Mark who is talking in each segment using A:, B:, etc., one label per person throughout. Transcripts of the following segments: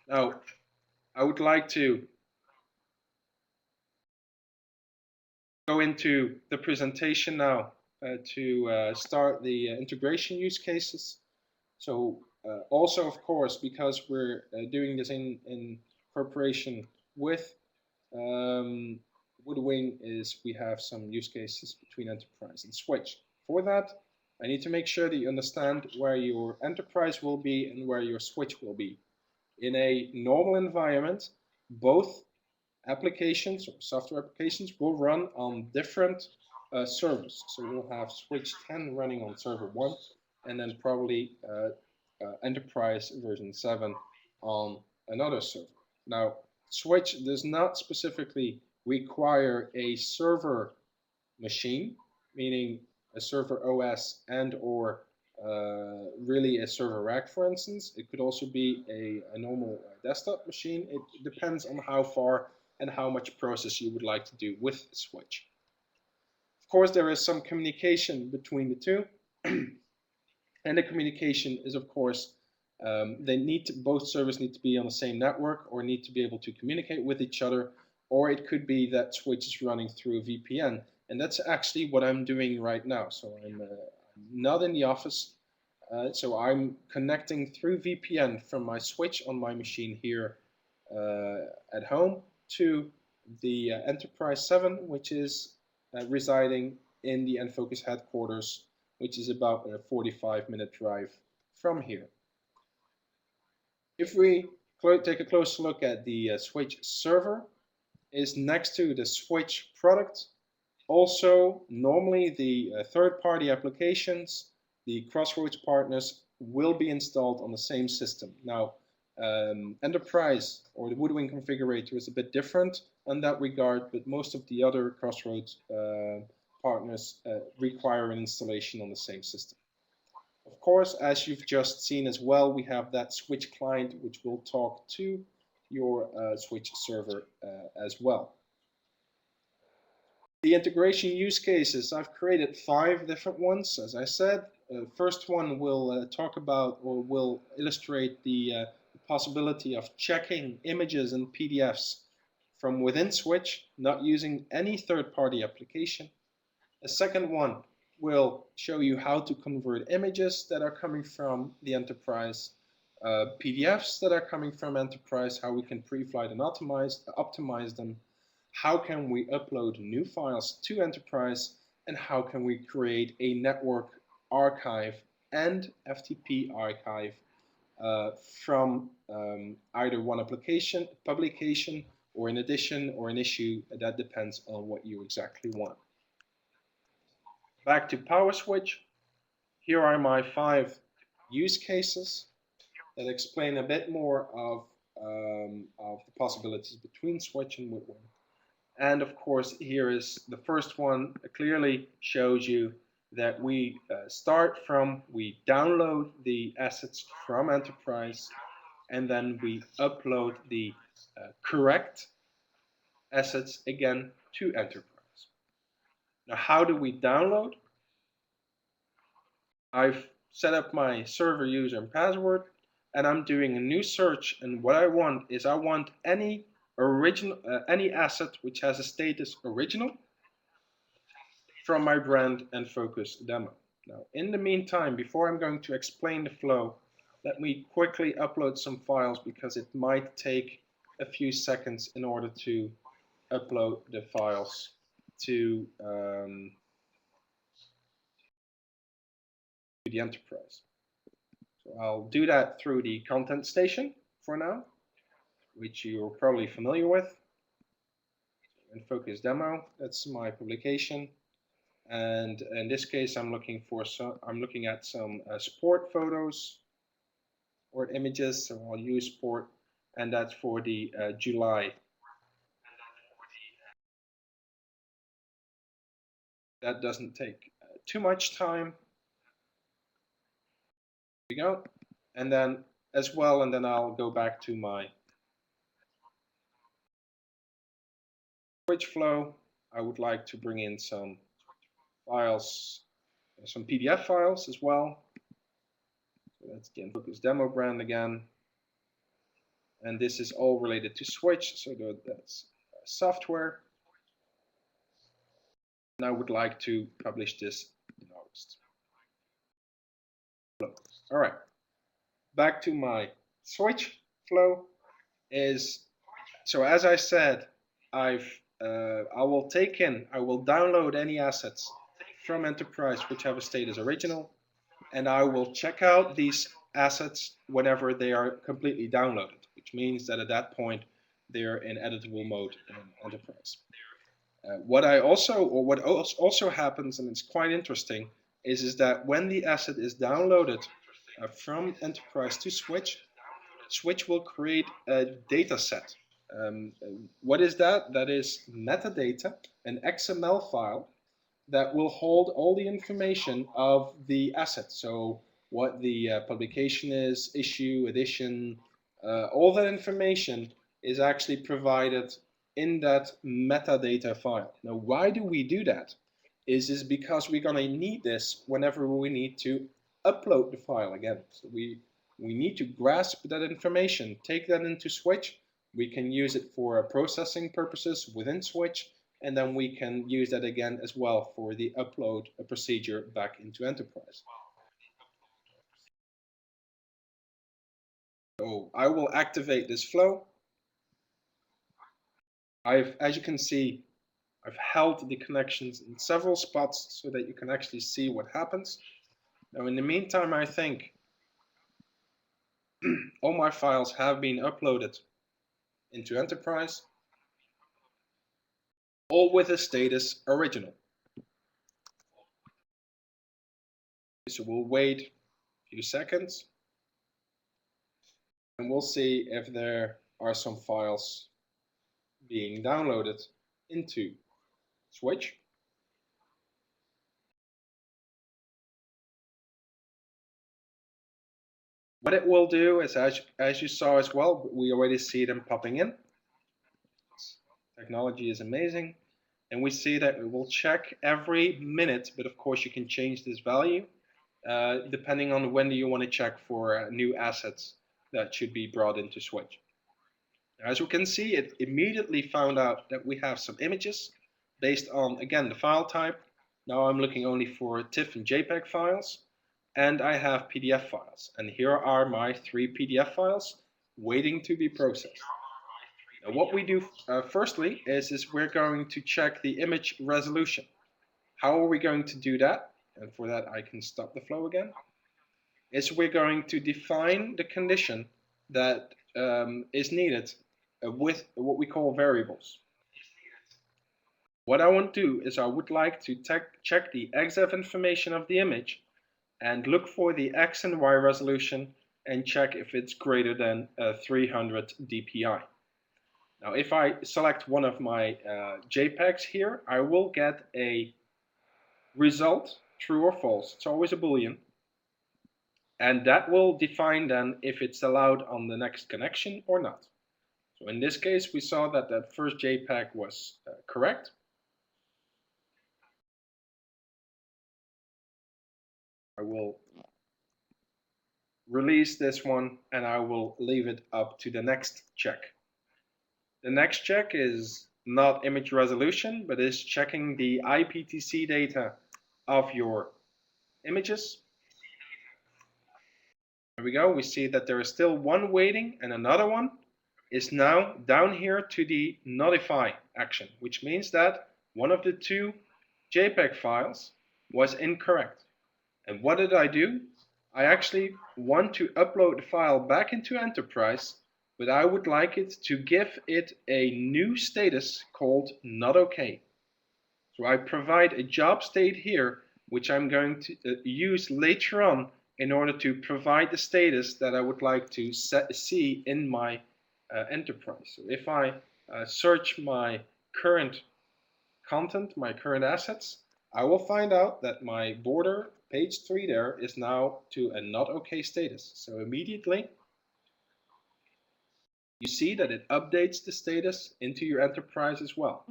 A: Now, I would like to go into the presentation now to start the integration use cases. So also, of course, because we're doing this in cooperation with WoodWing, is we have some use cases between Enterprise and Switch. For that, I need to make sure that you understand where your Enterprise will be and where your Switch will be. In a normal environment, both applications or software applications will run on different servers. So we'll have Switch 10 running on server 1 and then probably Enterprise version 7 on another server. Now, Switch does not specifically require a server machine, meaning a server OS and or really a server rack, for instance. It could also be a normal desktop machine. It depends on how far and how much process you would like to do with Switch. Of course, there is some communication between the two. And the communication is, of course, both servers need to be on the same network or need to be able to communicate with each other, or it could be that Switch is running through a VPN. And that's actually what I'm doing right now. So I'm not in the office. So I'm connecting through VPN from my Switch on my machine here at home to the Enterprise 7, which is residing in the Enfocus headquarters, which is about a 45-minute drive from here. If we take a closer look at the Switch server, is next to the Switch product. Also, normally the third-party applications, the Crossroads partners, will be installed on the same system. Now, Enterprise or the WoodWing configurator is a bit different in that regard, but most of the other Crossroads partners require an installation on the same system. Of course, as you've just seen as well, we have that Switch client which will talk to your Switch server as well. The integration use cases, I've created 5 different ones, as I said. First one will talk about or will illustrate the possibility of checking images and PDFs from within Switch, not using any third-party application. A second one will show you how to convert images that are coming from the Enterprise, PDFs that are coming from Enterprise, how we can pre-flight and optimize them, how can we upload new files to Enterprise, and how can we create a network archive and FTP archive from either one application, publication, or an edition or an issue. That depends on what you exactly want. Back to Power Switch. Here are my 5 use cases that explain a bit more of the possibilities between Switch and WoodWing. And of course, here is the first one. It clearly shows you that we we download the assets from Enterprise, and then we upload the correct assets again to Enterprise. Now, how do we download? I've set up my server user and password, and I'm doing a new search. And what I want is any asset which has a status original from my brand Enfocus demo. Now, in the meantime, before I'm going to explain the flow, let me quickly upload some files because it might take a few seconds in order to upload the files to the Enterprise. So I'll do that through the content station for now, which you're probably familiar with. Enfocus demo, that's my publication. And in this case, I'm looking at some sport photos or images, so I'll use sport, and that's for the July. That doesn't take too much time. Here we go, and then as well, and then I'll go back to my Switch flow. I would like to bring in some files, some PDF files as well. So that's the Enfocus demo brand again. and this is all related to Switch, so that's software. And I would like to publish this in August. All right, back to my Switch flow is, so as I said, I will download any assets from Enterprise which have a status original, and I will check out these assets whenever they are completely downloaded, which means that at that point they're in editable mode in Enterprise. What also happens, and it's quite interesting, is that when the asset is downloaded from Enterprise to Switch, Switch will create a data set. What is that? That is metadata, an XML file that will hold all the information of the asset. So what the publication is, issue, edition, all that information is actually provided in that metadata file. Now, why do we do that? Is because we're going to need this whenever we need to upload the file again. So we need to grasp that information, take that into Switch. We can use it for processing purposes within Switch, and then we can use that again as well for the upload procedure back into Enterprise. So I will activate this flow. As you can see, I've held the connections in several spots so that you can actually see what happens. Now, in the meantime, I think all my files have been uploaded into Enterprise, all with a status original. So we'll wait a few seconds, and we'll see if there are some files being downloaded into Switch. What it will do is, as you saw as well, we already see them popping in. Technology is amazing. And we see that it will check every minute, but of course you can change this value depending on when do you want to check for new assets that should be brought into Switch. As you can see, it immediately found out that we have some images based on, again, the file type. Now I'm looking only for TIFF and JPEG files, and I have PDF files. And here are my 3 PDF files waiting to be processed. Now what we do firstly is we're going to check the image resolution. How are we going to do that? And for that I can stop the flow again. We're going to define the condition that is needed with what we call variables. What I want to do is I would like to check the EXIF information of the image and look for the X and Y resolution and check if it's greater than 300 dpi. Now if I select one of my JPEGs here, I will get a result, true or false. It's always a Boolean. And that will define then if it's allowed on the next connection or not. So in this case, we saw that that first JPEG was correct. I will release this one and I will leave it up to the next check. The next check is not image resolution, but is checking the IPTC data of your images. There we go. We see that there is still one waiting and another one is now down here to the notify action, which means that one of the 2 JPEG files was incorrect. And what did I do? I actually want to upload the file back into Enterprise, but I would like it to give it a new status called not OK. So I provide a job state here, which I'm going to use later on in order to provide the status that I would like to see in my Enterprise. So if I search my current content, my current assets, I will find out that my border page 3 there is now to a not OK status. So immediately you see that it updates the status into your Enterprise as well.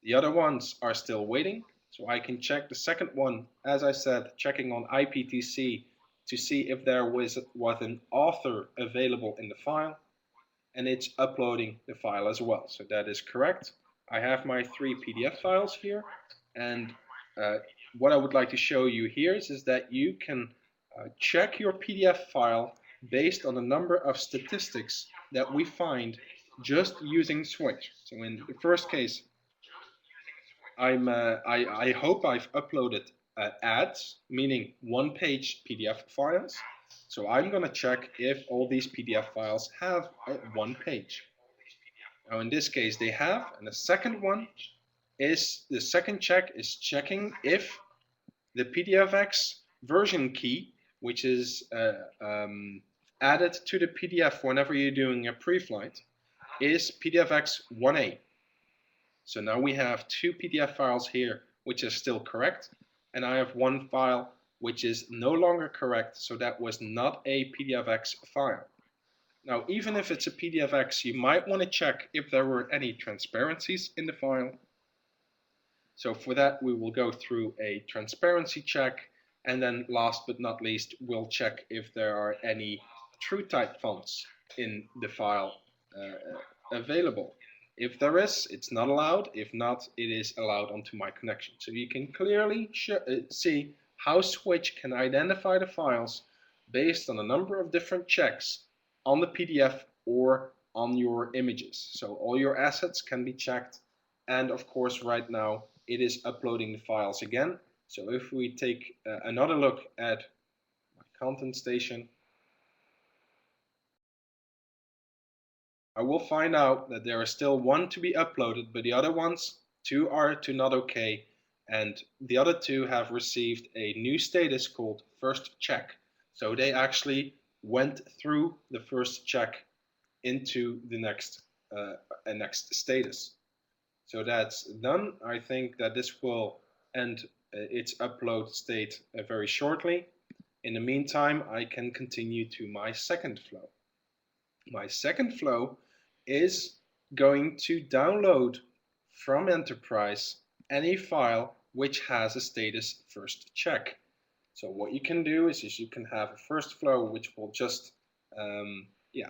A: The other ones are still waiting, so I can check the second one, as I said, checking on IPTC to see if there was an author available in the file. and it's uploading the file as well. So that is correct. I have my 3 PDF files here, and what I would like to show you here is that you can check your PDF file based on the number of statistics that we find just using Switch. So in the first case, I hope I've uploaded ads, meaning one-page PDF files. So I'm going to check if all these PDF files have one page. Now in this case they have, and the second one is, the second check is checking if the PDFX version key, which is added to the PDF whenever you're doing a preflight, is PDFX 1A. So now we have 2 PDF files here which is still correct, and I have one file which is no longer correct, so that was not a PDFX file. Now even if it's a PDFX, you might want to check if there were any transparencies in the file. So for that we will go through a transparency check, and then last but not least we'll check if there are any true type fonts in the file available. If there is, it's not allowed. If not, it is allowed onto my connection. So you can clearly see how Switch can identify the files based on a number of different checks on the PDF or on your images. So all your assets can be checked, and of course right now it is uploading the files again. So if we take another look at my content station, I will find out that there is still 1 to be uploaded, but the other ones, 2 are to not okay, and the other 2 have received a new status called first check. So they actually went through the first check into the next status. So that's done. I think that this will end its upload state very shortly. In the meantime, I can continue to my second flow. My second flow is going to download from Enterprise any file which has a status first check. So what you can do is you can have a first flow which will just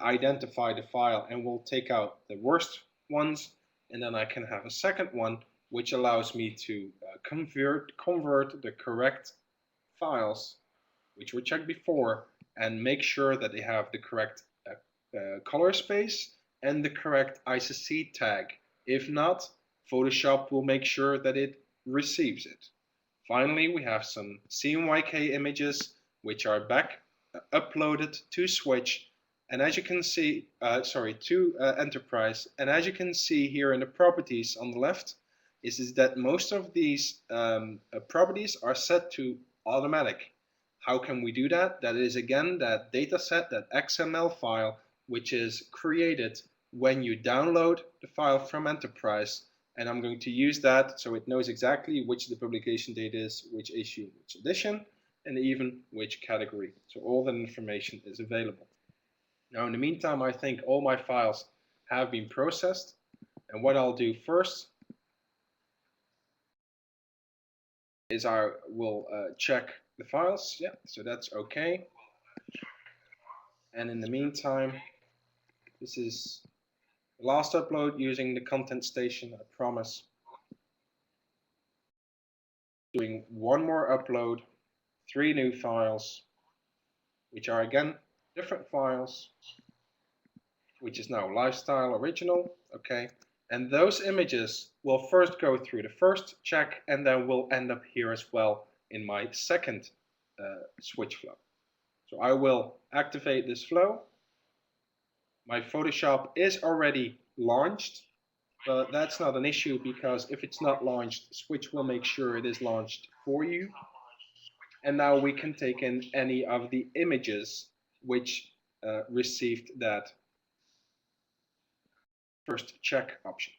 A: identify the file and will take out the worst ones, and then I can have a second one which allows me to convert the correct files which were checked before and make sure that they have the correct color space and the correct ICC tag. If not, Photoshop will make sure that it receives it. Finally, we have some CMYK images which are back uploaded to Switch, and as you can see, to Enterprise. And as you can see here in the properties on the left, is that most of these properties are set to automatic. How can we do that? That is again that dataset, that XML file, which is created when you download the file from Enterprise, and I'm going to use that so it knows exactly which the publication date is, which issue, which edition, and even which category. So all that information is available. Now in the meantime, I think all my files have been processed, and what I'll do first is I will check the files. Yeah, so that's okay. And in the meantime, this is the last upload using the content station, I promise. Doing one more upload, 3 new files, which are again different files, which is now lifestyle original, okay. And those images will first go through the first check, and then will end up here as well in my second switch flow. So I will activate this flow. My Photoshop is already launched, but that's not an issue, because if it's not launched, Switch will make sure it is launched for you. And now we can take in any of the images which received that first check option.